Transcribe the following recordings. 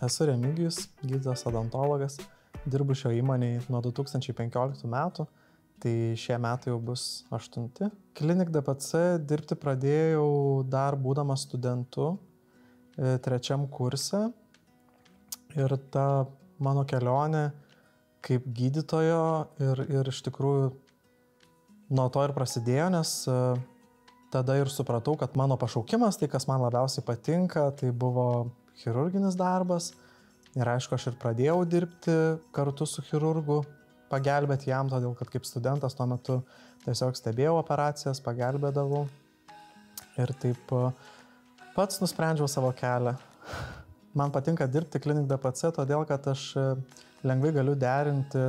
Esu Remigijus, gydytojas odontologas, dirbu šio įmonėje nuo 2015 metų, tai šie metai jau bus 8. Klinik DPC dirbti pradėjau dar būdamas studentu 3 kurse ir ta mano kelionė kaip gydytojo ir iš tikrųjų nuo to ir prasidėjo, nes tada ir supratau, kad mano pašaukimas, tai kas man labiausiai patinka, tai buvo chirurginis darbas. Ir aišku, aš ir pradėjau dirbti kartu su chirurgu, pagelbėti jam, todėl kad kaip studentas tuo metu tiesiog stebėjau operacijas, pagelbėdavau. Ir taip pats nusprendžiau savo kelią. Man patinka dirbti klinik DPC, todėl kad aš lengvai galiu derinti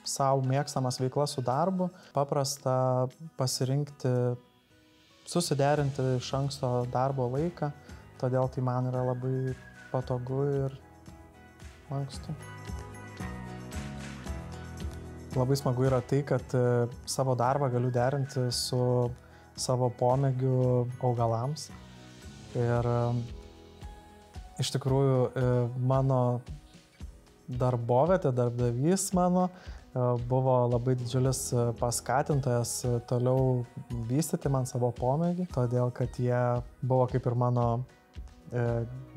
savo mėgstamas veiklas su darbu. Paprasta pasirinkti, susiderinti iš anksto darbo laiką, todėl tai man yra labai patogu ir lankstu. Labai smagu yra tai, kad savo darbą galiu derinti su savo pomėgiu augalams. Ir iš tikrųjų mano darbovietė, darbdavys mano buvo labai didžiulis paskatintojas toliau vystyti man savo pomėgį, todėl kad jie buvo kaip ir mano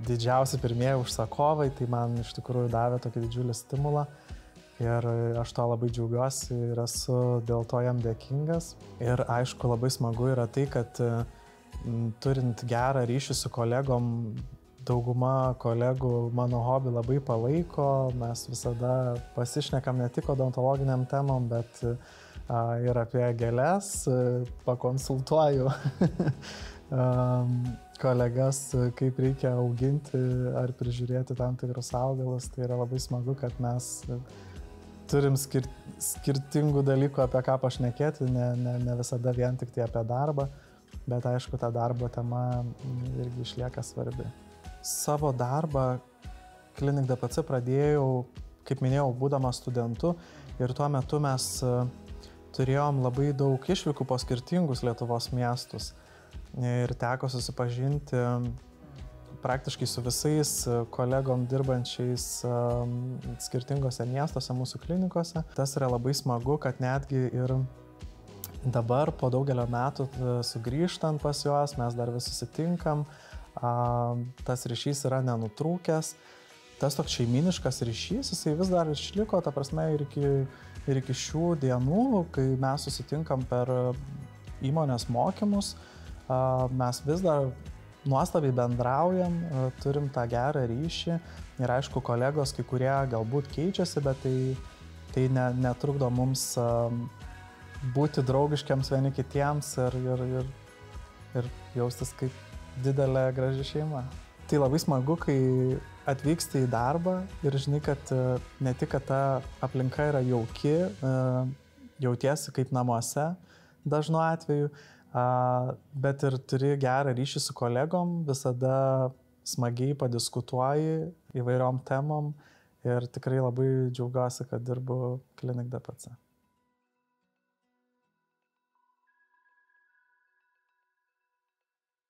didžiausi pirmieji užsakovai, tai man iš tikrųjų davė tokį didžiulį stimulą ir aš to labai džiaugiuosi ir esu dėl to jam dėkingas. Ir aišku, labai smagu yra tai, kad turint gerą ryšį su kolegom, dauguma kolegų mano hobį labai palaiko, mes visada pasišnekam ne tik odontologiniam temom, bet ir apie gėles, pakonsultuoju kolegas, kaip reikia auginti ar prižiūrėti tam tikrus augalus. Tai yra labai smagu, kad mes turim skirtingų dalykų, apie ką pašnekėti, ne visada vien tik tai apie darbą, bet aišku, ta darbo tema irgi išlieka svarbi. Savo darbą klinik DPC pradėjau, kaip minėjau, būdamas studentu ir tuo metu mes turėjom labai daug išvykų po skirtingus Lietuvos miestus ir teko susipažinti praktiškai su visais kolegom dirbančiais skirtingose miestuose mūsų klinikose. Tas yra labai smagu, kad netgi ir dabar po daugelio metų sugrįžtant pas juos mes dar vis susitinkam. Tas ryšys yra nenutrūkęs, tas toks šeiminiškas ryšys, jisai vis dar išliko, ta prasme, ir iki šių dienų, kai mes susitinkam per įmonės mokymus, mes vis dar nuostabiai bendraujam, turim tą gerą ryšį ir aišku, kolegos, kai kurie galbūt keičiasi, bet tai netrukdo mums būti draugiškiams vieni kitiems ir jaustis kaip didelė graži šeima. Tai labai smagu, kai atvyksti į darbą ir žinai, kad ne tik, kad ta aplinka yra jauki, jautiesi kaip namuose dažnu atveju, bet ir turi gerą ryšį su kolegom, visada smagiai padiskutuoji įvairiom temom ir tikrai labai džiaugiuosi, kad dirbu klinik DPC.